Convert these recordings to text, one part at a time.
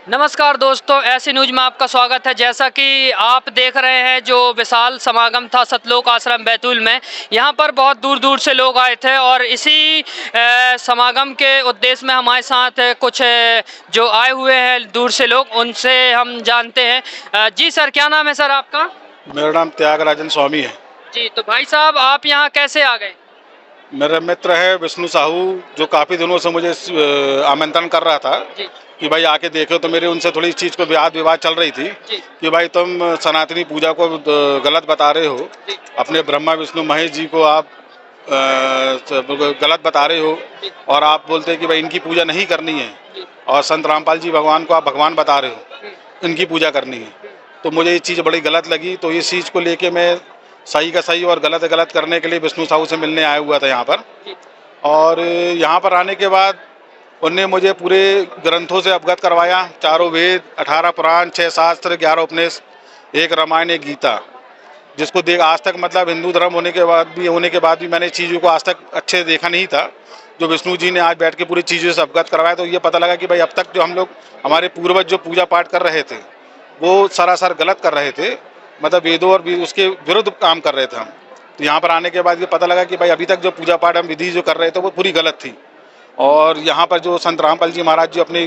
नमस्कार दोस्तों, ऐसी न्यूज में आपका स्वागत है। जैसा कि आप देख रहे हैं, जो विशाल समागम था सतलोक आश्रम बैतूल में, यहाँ पर बहुत दूर दूर से लोग आए थे और इसी समागम के उद्देश्य में हमारे साथ कुछ जो आए हुए हैं दूर से लोग, उनसे हम जानते हैं। जी सर, क्या नाम है सर आपका? मेरा नाम त्यागराजन स्वामी है। जी, तो भाई साहब आप यहाँ कैसे आ गए? मेरा मित्र है विष्णु साहू, जो काफ़ी दिनों से मुझे आमंत्रण कर रहा था जी कि भाई आके देखो। तो मेरे उनसे थोड़ी इस चीज़ को वाद विवाद चल रही थी जी कि भाई तुम सनातनी पूजा को गलत बता रहे हो, जी अपने ब्रह्मा विष्णु महेश जी को आप गलत बता रहे हो, जी और आप बोलते हैं कि भाई इनकी पूजा नहीं करनी है, जी और संत रामपाल जी भगवान को आप भगवान बता रहे हो, इनकी पूजा करनी है। तो मुझे ये चीज़ बड़ी गलत लगी। तो इस चीज़ को लेके मैं सही का सही और गलत गलत करने के लिए विष्णु साहू से मिलने आया हुआ था यहाँ पर। और यहाँ पर आने के बाद उनने मुझे पूरे ग्रंथों से अवगत करवाया। चारों वेद, 18 पुराण, 6 शास्त्र, 11 उपनिषद, एक रामायण, एक गीता, जिसको देख आज तक मतलब हिंदू धर्म होने के बाद भी मैंने चीज़ों को आज तक अच्छे से देखा नहीं था। जो विष्णु जी ने आज बैठ के पूरी चीज़ों से अवगत करवाया, तो ये पता लगा कि भाई अब तक जो हम लोग, हमारे पूर्वज जो पूजा पाठ कर रहे थे, वो सरासर गलत कर रहे थे। मतलब वेदों और उसके विरुद्ध काम कर रहे थे हम। तो यहाँ पर आने के बाद ये पता लगा कि भाई अभी तक जो पूजा पाठ हम विधि जो कर रहे थे वो पूरी गलत थी। और यहाँ पर जो संत रामपाल जी महाराज जी अपने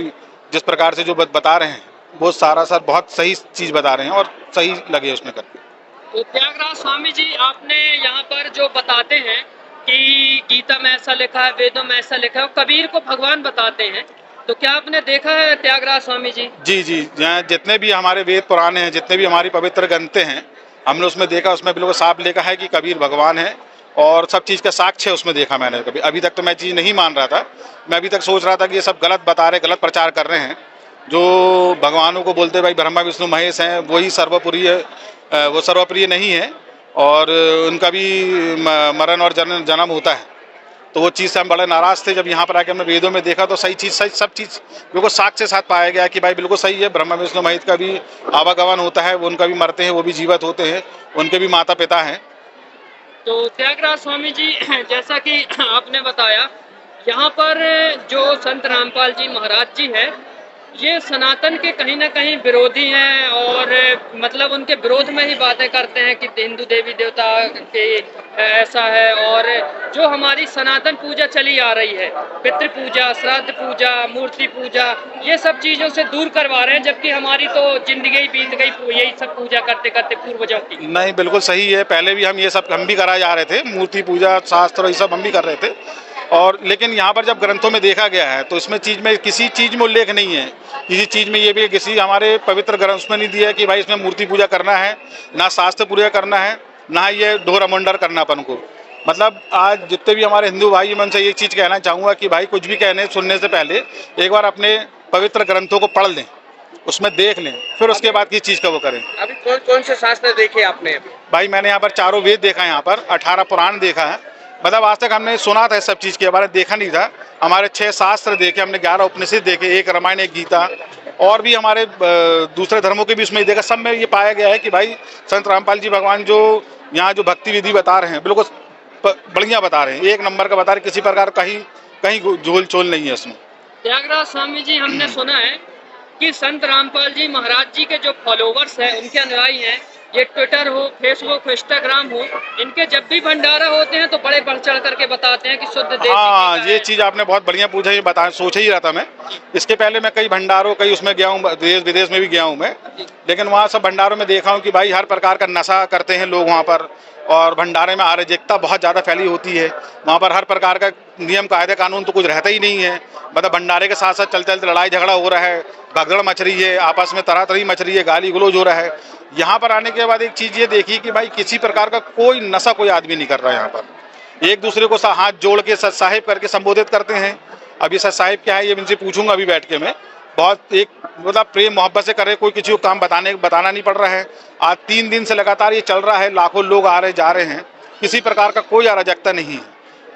जिस प्रकार से जो बता रहे हैं, वो सर बहुत सही चीज़ बता रहे हैं और सही लगे उसमें करके। तो त्यागराज स्वामी जी, आपने यहाँ पर जो बताते हैं कि गीता में ऐसा लिखा है, वेदों में ऐसा लिखा है, और कबीर को भगवान बताते हैं, तो क्या आपने देखा है त्यागराज स्वामी जी? जी जी, यहाँ जितने भी हमारे वेद पुराण हैं, जितने भी हमारी पवित्र ग्रंथें हैं, हमने उसमें देखा, उसमें बिल्कुल साफ लिखा है कि कबीर भगवान है, और सब चीज़ का साक्ष्य उसमें देखा मैंने। कभी अभी तक तो मैं चीज़ नहीं मान रहा था। मैं अभी तक सोच रहा था कि ये सब गलत बता रहे, गलत प्रचार कर रहे हैं। जो भगवानों को बोलते भाई ब्रह्मा विष्णु महेश हैं, वही सर्वप्रिय, वो सर्वप्रिय नहीं है, और उनका भी मरण और जन्म होता है। तो वो चीज़ से हम बड़े नाराज़ थे। जब यहाँ पर आके हमने वेदों में देखा तो सही चीज़, सही सब चीज़ बिल्कुल साक्ष्य के साथ पाया गया कि भाई बिल्कुल सही है। ब्रह्मा विष्णु महेश का भी आवागमन होता है, उनका भी मरते हैं, वो भी जीवित होते हैं, उनके भी माता पिता हैं। तो त्यागराज स्वामी जी, जैसा कि आपने बताया, यहाँ पर जो संत रामपाल जी महाराज जी है, ये सनातन के कहीं ना कहीं विरोधी हैं, और मतलब उनके विरोध में ही बातें करते हैं कि हिंदू देवी देवता के ऐसा है। और जो हमारी सनातन पूजा चली आ रही है, पितृ पूजा, श्राद्ध पूजा, मूर्ति पूजा, ये सब चीज़ों से दूर करवा रहे हैं, जबकि हमारी तो जिंदगी ही बीत गई यही सब पूजा करते करते पूर्वजों की। नहीं, बिल्कुल सही है। पहले भी हम ये सब हम भी कराए जा रहे थे, मूर्ति पूजा, शास्त्र, ये सब हम भी कर रहे थे। और लेकिन यहाँ पर जब ग्रंथों में देखा गया है, तो इसमें चीज़ में किसी चीज़ में उल्लेख नहीं है। किसी चीज़ में ये भी किसी हमारे पवित्र ग्रंथ में नहीं दिया है कि भाई इसमें मूर्ति पूजा करना है, ना शास्त्र पूजा करना है, ना ये ढोर अमंडर करना अपन को। मतलब आज जितने भी हमारे हिंदू भाई, मैं उनसे एक चीज़ कहना चाहूँगा कि भाई कुछ भी कहने सुनने से पहले एक बार अपने पवित्र ग्रंथों को पढ़ लें, उसमें देख लें, फिर उसके बाद किस चीज़ का वो करें। अभी कौन कौन से शास्त्र देखे आपने? भाई मैंने यहाँ पर चारों वेद देखा है, यहाँ पर 18 पुराण देखा है। मतलब आज तक हमने सुना था, सब चीज़ के बारे में देखा नहीं था। हमारे 6 शास्त्र देखे हमने, 11 उपनिषद देखे, एक रामायण, एक गीता, और भी हमारे दूसरे धर्मों के भी उसमें देखा। सब में ये पाया गया है कि भाई संत रामपाल जी भगवान जो यहाँ जो भक्ति विधि बता रहे हैं, बिल्कुल बढ़िया बता रहे हैं, एक नंबर का बता रहे, किसी प्रकार कहीं कहीं झोल छोल नहीं है उसमें। त्यागराज स्वामी जी, हमने सुना है कि संत रामपाल जी महाराज जी के जो फॉलोवर्स हैं, उनके अनुयायी हैं, ये ट्विटर हो, फेसबुक, इंस्टाग्राम हो, इनके जब भी भंडारा होते हैं तो बड़े बढ़ चढ़ करके बताते हैं कि शुद्ध देसी हाँ, घी का ये है। चीज़ आपने बहुत बढ़िया पूछा, ये बता सोच ही रहा था मैं। इसके पहले मैं कई भंडारों, कई उसमें गया हूँ, देश विदेश में भी गया हूँ मैं। लेकिन वहाँ सब भंडारों में देखा हूँ कि भाई हर प्रकार का नशा करते हैं लोग वहाँ पर, और भंडारे में अराजकता बहुत ज़्यादा फैली होती है। वहाँ पर हर प्रकार का नियम कायदे कानून तो कुछ रहता ही नहीं है। मतलब भंडारे के साथ साथ चलते चलते लड़ाई झगड़ा हो रहा है, भगदड़ मच रही है, आपस में तरह तरह मच रही है, गाली गलौज हो रहा है। यहाँ पर आने के बाद एक चीज़ ये देखी कि भाई किसी प्रकार का कोई नशा कोई आदमी नहीं कर रहा है। यहाँ पर एक दूसरे को हाथ जोड़ के सत साहिब करके संबोधित करते हैं। अब ये सत साहिब क्या है, ये इनसे पूछूंगा अभी बैठ के मैं। बहुत एक मतलब प्रेम मोहब्बत से करे, कोई किसी को काम बताना नहीं पड़ रहा है। आज 3 दिन से लगातार ये चल रहा है, लाखों लोग आ रहे जा रहे हैं, किसी प्रकार का कोई अराजकता नहीं है।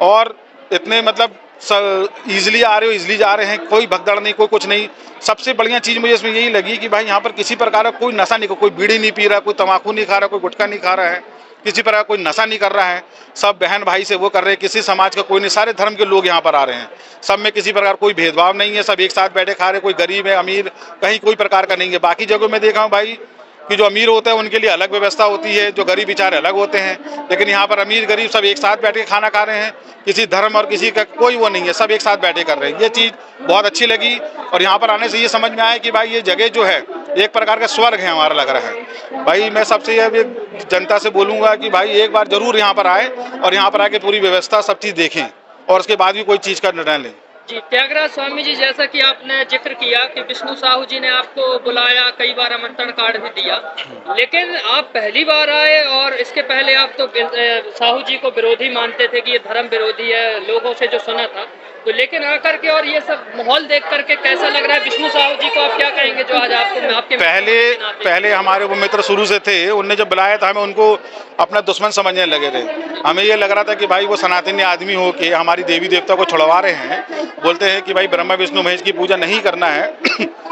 और इतने मतलब ईजिली आ रहे हो, ईजिली जा रहे हैं, कोई भगदड़ नहीं, कोई कुछ नहीं। सबसे बढ़िया चीज़ मुझे इसमें यही लगी कि भाई यहाँ पर किसी प्रकार का कोई नशा नहीं, कोई बीड़ी नहीं पी रहा, कोई तम्बाकू नहीं खा रहा, कोई गुटखा नहीं खा रहा है, किसी प्रकार कोई नशा नहीं कर रहा है, सब बहन भाई से वो कर रहे हैं, किसी समाज का कोई नहीं, सारे धर्म के लोग यहाँ पर आ रहे हैं, सब में किसी प्रकार कोई भेदभाव नहीं है, सब एक साथ बैठे खा रहे, कोई गरीब है अमीर कहीं कोई प्रकार का नहीं है। बाकी जगहों में देखा हूँ भाई कि जो अमीर होते हैं उनके लिए अलग व्यवस्था होती है, जो गरीब बेचारे अलग होते हैं, लेकिन यहाँ पर अमीर गरीब सब एक साथ बैठ के खाना खा रहे हैं, किसी धर्म और किसी का कोई वो नहीं है, सब एक साथ बैठे कर रहे हैं। ये चीज़ बहुत अच्छी लगी और यहाँ पर आने से ये समझ में आया कि भाई ये जगह जो है एक प्रकार का स्वर्ग है हमारा लग रहा है। भाई मैं सबसे ये जनता से बोलूँगा कि भाई एक बार जरूर यहाँ पर आए और यहाँ पर आके पूरी व्यवस्था सब चीज़ देखें और उसके बाद भी कोई चीज़ का निर्णय लें। जी, त्यागराज स्वामी जी, जैसा कि आपने जिक्र किया कि विष्णु साहू जी ने आपको बुलाया, कई बार आमंत्रण कार्ड भी दिया, लेकिन आप पहली बार आए और इसके पहले आप तो साहू जी को विरोधी मानते थे कि ये धर्म विरोधी है, लोगों से जो सुना था, तो लेकिन आकर के और ये सब माहौल देख करके कैसा लग रहा है? विष्णु साहू जी को आप क्या कहेंगे जो आज आपको आपके पहले हमारे वो मित्र शुरू से थे, उनने जब बुलाया था हमें उनको अपना दुश्मन समझने लगे थे। हमें ये लग रहा था कि भाई वो सनातनी आदमी हो के हमारी देवी देवता को छुड़वा रहे हैं, बोलते हैं कि भाई ब्रह्मा विष्णु महेश की पूजा नहीं करना है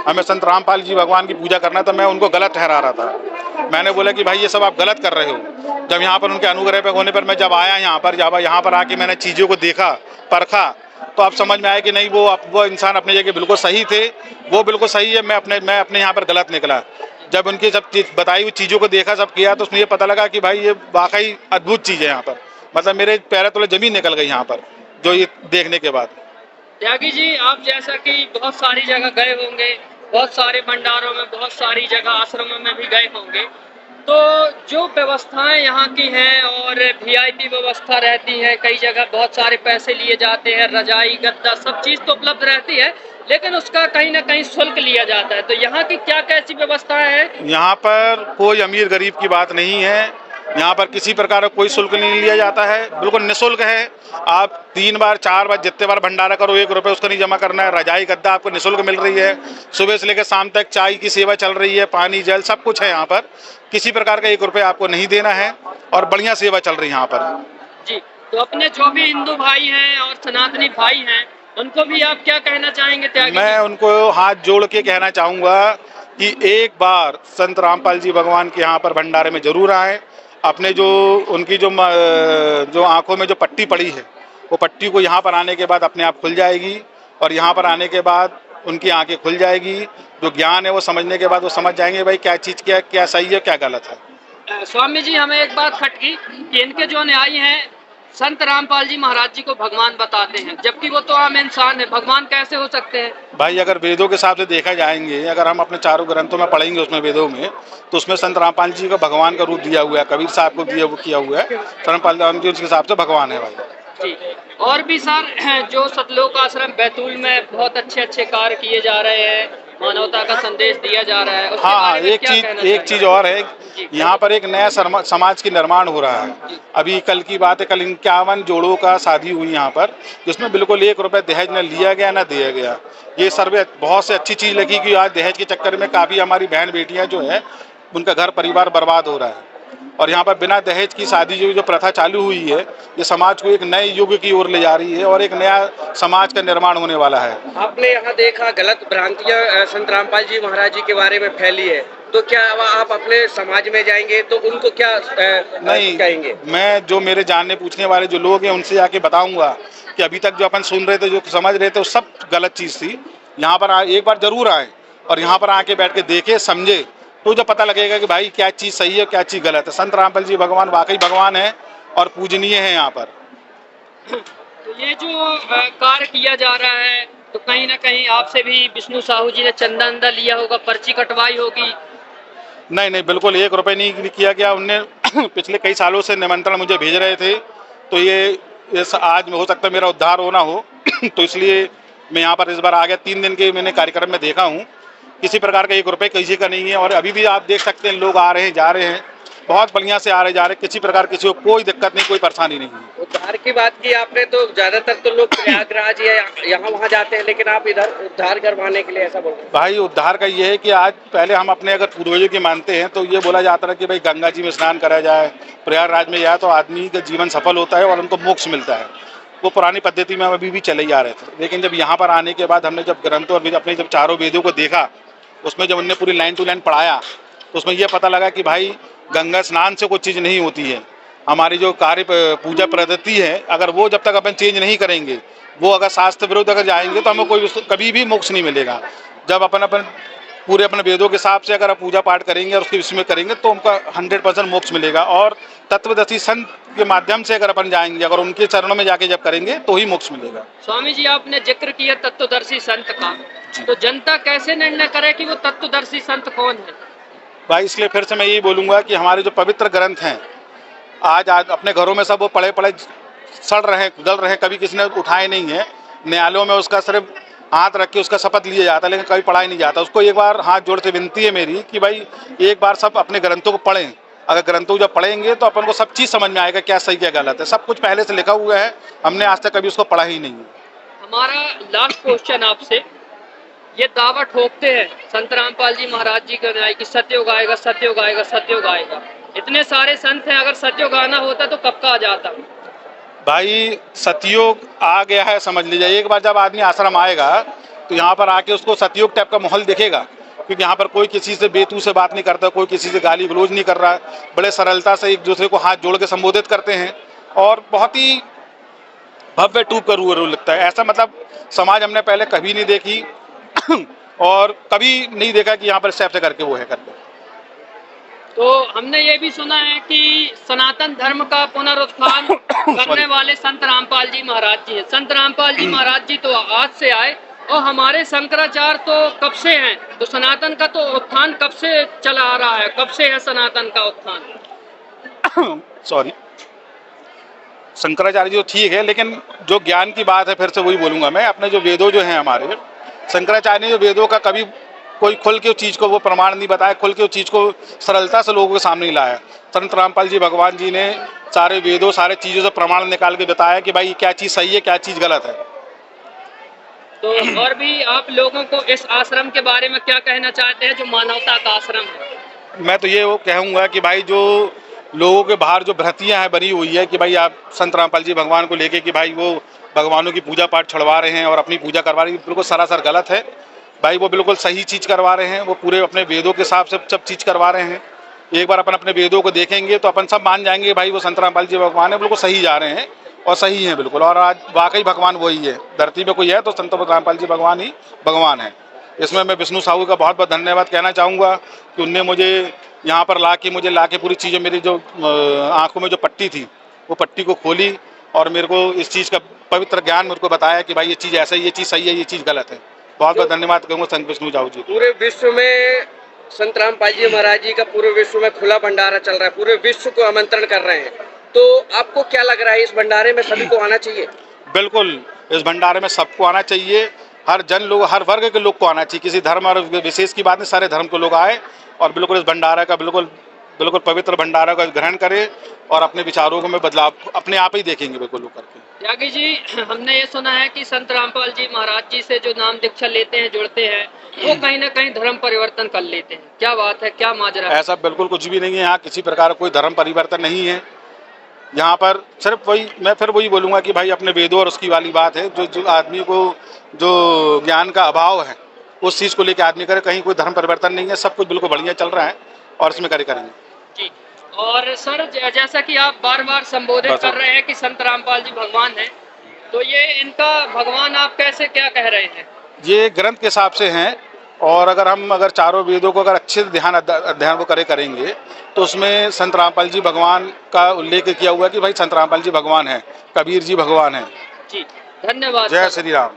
हमें संत रामपाल जी भगवान की पूजा करना। तो मैं उनको गलत ठहरा रहा था, मैंने बोला कि भाई ये सब आप गलत कर रहे हो। जब यहाँ पर उनके अनुग्रह पे होने पर मैं जब आया यहाँ पर आके मैंने चीज़ों को देखा परखा तो आप समझ में आया कि नहीं वो इंसान अपनी जगह बिल्कुल सही थे, वो बिल्कुल सही है, मैं अपने यहाँ पर गलत निकला। जब उनकी सब बताई हुई चीज़ों को देखा सब किया तो उसमें ये पता लगा कि भाई ये वाकई अद्भुत चीज़ है यहाँ पर, मतलब मेरे पैरों तले जमीन निकल गई यहाँ पर जो ये देखने के बाद। त्यागी जी, आप जैसा कि बहुत सारी जगह गए होंगे, बहुत सारे भंडारों में, बहुत सारी जगह आश्रमों में भी गए होंगे, तो जो व्यवस्थाएं यहाँ की हैं और वीआईपी व्यवस्था रहती है, कई जगह बहुत सारे पैसे लिए जाते हैं, रजाई गद्दा सब चीज़ तो उपलब्ध रहती है, लेकिन उसका कहीं ना कहीं शुल्क लिया जाता है, तो यहाँ की क्या कैसी व्यवस्थाएं हैं? यहाँ पर कोई अमीर गरीब की बात नहीं है, यहाँ पर किसी प्रकार का कोई शुल्क नहीं लिया जाता है, बिल्कुल निःशुल्क है। आप 3 बार 4 बार जितने बार भंडारा करो 1 रुपये उसका नहीं जमा करना है। रजाई गद्दा आपको निःशुल्क मिल रही है, सुबह से लेकर शाम तक चाय की सेवा चल रही है, पानी जल सब कुछ है यहाँ पर, किसी प्रकार का 1 रुपये आपको नहीं देना है और बढ़िया सेवा चल रही है यहाँ पर। जी, तो अपने जो भी हिंदू भाई हैं और सनातनी भाई हैं उनको भी आप क्या कहना चाहेंगे त्यागी? मैं उनको हाथ जोड़ के कहना चाहूँगा कि एक बार संत रामपाल जी भगवान के यहाँ पर भंडारे में जरूर आए, अपने जो उनकी जो आंखों में जो पट्टी पड़ी है वो पट्टी को यहाँ पर आने के बाद अपने आप खुल जाएगी और यहाँ पर आने के बाद उनकी आंखें खुल जाएगी, जो ज्ञान है वो समझने के बाद वो समझ जाएंगे भाई क्या चीज़ क्या सही है क्या गलत है। स्वामी जी, हमें एक बात खटकी कि इनके जो न्यायी हैं संत रामपाल जी महाराज जी को भगवान बताते हैं, जबकि वो तो आम इंसान है, भगवान कैसे हो सकते हैं? भाई अगर वेदों के हिसाब से देखा जाएंगे, अगर हम अपने चारों ग्रंथों में पढ़ेंगे उसमें वेदों में, तो उसमें संत रामपाल जी का भगवान का रूप दिया हुआ है, कबीर साहब को किया हुआ है, संत रामपाल जी उसके हिसाब से भगवान है भाई जी। और भी सर, जो सतलोक आश्रम बैतूल में बहुत अच्छे अच्छे कार्य किए जा रहे हैं, मानवता का संदेश दिया जा रहा है। हाँ, एक चीज और है, यहाँ पर एक नया समाज की निर्माण हो रहा है। अभी कल की बात है, कल 51 जोड़ों का शादी हुई यहाँ पर, जिसमें बिल्कुल 1 रुपये दहेज न लिया गया न दिया गया। ये सर्वे बहुत से अच्छी चीज़ लगी कि आज दहेज के चक्कर में काफ़ी हमारी बहन बेटियाँ जो है उनका घर परिवार बर्बाद हो रहा है, और यहाँ पर बिना दहेज की शादी जो प्रथा चालू हुई है, ये समाज को एक नए युग की ओर ले जा रही है और एक नया समाज का निर्माण होने वाला है। आपने यहाँ देखा गलत भ्रांतियाँ संत रामपाल जी महाराज जी के बारे में फैली है, तो क्या आप अपने समाज में जाएंगे तो उनको क्या नहीं कहेंगे? मैं जो मेरे जानने पूछने वाले जो लोग हैं उनसे जाके बताऊंगा कि अभी तक जो अपन सुन रहे थे, जो समझ रहे थे, वो सब गलत चीज़ थी। यहाँ पर एक बार जरूर आए और यहाँ पर आके बैठ के देखे समझे तो जो पता लगेगा कि भाई क्या चीज़ सही है क्या चीज़ गलत है। संत रामपाल जी भगवान वाकई भगवान है और पूजनीय है यहाँ पर। तो ये जो कार्य किया जा रहा है, तो कहीं ना कहीं आपसे भी विष्णु साहू जी ने चंदा अंदा लिया होगा, पर्ची कटवाई होगी? नहीं, बिल्कुल 1 रुपये नहीं किया गया। उनने पिछले कई सालों से निमंत्रण मुझे भेज रहे थे, तो ये आज हो सकता है मेरा उद्धार होना हो तो इसलिए मैं यहाँ पर इस बार आ गया। 3 दिन के मैंने कार्यक्रम में देखा हूँ, किसी प्रकार का 1 रुपये किसी का नहीं है। और अभी भी आप देख सकते हैं लोग आ रहे हैं जा रहे हैं, बहुत बढ़िया से आ रहे जा रहे, किसी प्रकार किसी को कोई दिक्कत नहीं, कोई परेशानी नहीं है। उद्धार की बात की आपने, तो ज्यादातर तो लोग प्रयागराज या यहाँ वहाँ जाते हैं, लेकिन आप इधर उद्धार करवाने के लिए ऐसा बोल रहे हैं? भाई उद्धार का ये है कि आज पहले हम अपने अगर पूर्वजों की मानते हैं तो ये बोला जाता है कि भाई गंगा जी में स्नान करा जाए, प्रयागराज में जाए तो आदमी का जीवन सफल होता है और उनको मोक्ष मिलता है। वो पुरानी पद्धति में अभी भी चले जा रहे थे, लेकिन जब यहाँ पर आने के बाद हमने जब ग्रंथों और अपने जब चारों वेदों को देखा, उसमें जब उनने पूरी लाइन टू लाइन पढ़ाया तो उसमें यह पता लगा कि भाई गंगा स्नान से कोई चीज़ नहीं होती है, हमारी जो कार्य पूजा पद्धति है, अगर वो जब तक अपन चेंज नहीं करेंगे, वो अगर शास्त्र विरुद्ध अगर जाएंगे तो हमें कोई कभी भी मोक्ष नहीं मिलेगा। जब अपन अपन पूरे अपने वेदों के हिसाब से अगर पूजा पाठ करेंगे और उसके विषय में करेंगे तो उनका 100% मोक्ष मिलेगा। और तत्वदर्शी संत के माध्यम से अगर अपन जाएंगे, अगर उनके चरणों में जाके जब करेंगे तो ही मोक्ष मिलेगा। स्वामी जी, आपने जिक्र किया तत्वदर्शी संत का, तो जनता कैसे निर्णय करे कि वो तत्वदर्शी संत कौन है? भाई इसलिए फिर से मैं यही बोलूँगा कि हमारे जो पवित्र ग्रंथ हैं, आज अपने घरों में सब वो पड़े पड़े सड़ रहे हैं, गल रहे हैं, कभी किसी ने उठाए नहीं है। न्यायालयों में उसका सिर्फ हाथ रख के उसका शपथ लिया जाता है, लेकिन कभी पढ़ा ही नहीं जाता। उसको एक बार हाथ जोड़ से विनती है मेरी कि भाई एक बार सब अपने ग्रंथों को पढ़ें। अगर ग्रंथों को जब पढ़ेंगे तो अपन को सब चीज़ समझ में आएगा, क्या सही क्या गलत है। सब कुछ पहले से लिखा हुआ है, हमने आज तक कभी उसको पढ़ा ही नहीं है। हमारा लास्ट क्वेश्चन आपसे, ये दावा ठोकते हैं संत रामपाल जी महाराज जी का न्याय कि सत्ययुग आएगा, सत्ययुग आएगा, सत्ययुग आएगा। इतने सारे संत हैं, अगर सत्ययुग आना होता तो कब का आ जाता? भाई सतयुग आ गया है समझ लीजिए। एक बार जब आदमी आश्रम आएगा तो यहाँ पर आके उसको सतयुग टाइप का माहौल दिखेगा, क्योंकि यहाँ पर कोई किसी से बेतू से बात नहीं करता, कोई किसी से गाली गलौज नहीं कर रहा है। बड़े सरलता से एक दूसरे को हाथ जोड़ के संबोधित करते हैं और बहुत ही भव्य टूप का रूप लगता है। ऐसा मतलब समाज हमने पहले कभी नहीं देखी और कभी नहीं देखा कि यहाँ पर स्टेप से करके वो है करके। तो हमने ये भी सुना है कि सनातन धर्म का पुनरुत्थान करने वाले संत रामपाल जी महाराज जी हैं। संत रामपाल जी महाराज जी तो आज से आए और हमारे शंकराचार्य तो कब से हैं, तो सनातन का तो उत्थान कब से चला आ रहा है, कब से है सनातन का उत्थान? सॉरी, शंकराचार्य जी तो ठीक है, लेकिन जो ज्ञान की बात है फिर से वही बोलूँगा मैं। अपने जो वेदों जो हैं हमारे, शंकराचार्य ने जो वेदों का कभी कोई खुल के उस चीज़ को वो प्रमाण नहीं बताया, खुल के उस चीज़ को सरलता से लोगों के सामने नहीं लाया। संत रामपाल जी भगवान जी ने सारे वेदों सारे चीज़ों से प्रमाण निकाल के बताया कि भाई क्या चीज़ सही है, क्या चीज़ गलत है। तो और भी आप लोगों को इस आश्रम के बारे में क्या कहना चाहते हैं जो मानवता का आश्रम है? मैं तो ये वो कहूँगा कि भाई जो लोगों के बाहर जो भ्रांतियाँ हैं बनी हुई है कि भाई आप संत रामपाल जी भगवान को लेके कि भाई वो भगवानों की पूजा पाठ छुड़वा रहे हैं और अपनी पूजा करवा रहे हैं, बिल्कुल सरासर गलत है। भाई वो बिल्कुल सही चीज़ करवा रहे हैं, वो पूरे अपने वेदों के हिसाब से सब चीज़ करवा रहे हैं। एक बार अपन अपने वेदों को देखेंगे तो अपन सब मान जाएंगे भाई वो संत रामपाल जी भगवान है, बिल्कुल सही जा रहे हैं और सही हैं बिल्कुल। और आज वाकई भगवान वही है, धरती में कोई है तो संत रामपाल जी भगवान ही भगवान है। इसमें मैं विष्णु साहू का बहुत बहुत धन्यवाद कहना चाहूँगा कि उनने मुझे यहाँ पर ला के पूरी चीज़ें, मेरी जो आँखों में जो पट्टी थी वो पट्टी को खोली और मेरे को इस चीज़ का पवित्र ज्ञान मेरे को बताया कि भाई ये चीज़ ऐसा है, ये चीज़ सही है, ये चीज़ गलत है। बहुत बहुत धन्यवाद कहूँगा संत विष्णु साहू जी। पूरे विश्व में संत रामपाल जी महाराज जी का पूरे विश्व में खुला भंडारा चल रहा है, पूरे विश्व को आमंत्रण कर रहे हैं, तो आपको क्या लग रहा है इस भंडारे में सभी को आना चाहिए? बिल्कुल, इस भंडारे में सबको आना चाहिए, हर जन लोग, हर वर्ग के लोग को आना चाहिए। किसी धर्म और विशेष की बात नहीं, सारे धर्म के लोग आए और बिल्कुल इस भंडारा का बिल्कुल पवित्र भंडारा का ग्रहण करें और अपने विचारों को में बदलाव अपने आप ही देखेंगे बिल्कुल लोग करके। त्यागी जी, हमने ये सुना है कि संत रामपाल जी महाराज जी से जो नाम दीक्षा लेते हैं, जुड़ते हैं, वो कहीं ना कहीं धर्म परिवर्तन कर लेते हैं। क्या बात है, क्या माजरा है? ऐसा बिल्कुल कुछ भी नहीं है, यहाँ किसी प्रकार का कोई धर्म परिवर्तन नहीं है। यहाँ पर सिर्फ वही, मैं फिर वही बोलूँगा कि भाई अपने वेदों और उसकी वाली बात है, जो आदमी को जो ज्ञान का अभाव है उस चीज़ को लेकर आदमी करे। कहीं कोई धर्म परिवर्तन नहीं है, सब कुछ बिल्कुल बढ़िया चल रहा है और इसमें करेंगे जी। और सर, जैसा कि आप बार बार संबोधित कर रहे हैं कि संत रामपाल जी भगवान हैं, तो ये इनका भगवान आप कैसे क्या कह रहे हैं? ये ग्रंथ के हिसाब से हैं और अगर चारों वेदों को अगर अच्छे ध्यान अध्ययन को करेंगे तो उसमें संत रामपाल जी भगवान का उल्लेख किया हुआ है कि भाई संत रामपाल जी भगवान हैं, कबीर जी भगवान हैं। जी, धन्यवाद। जय श्री राम।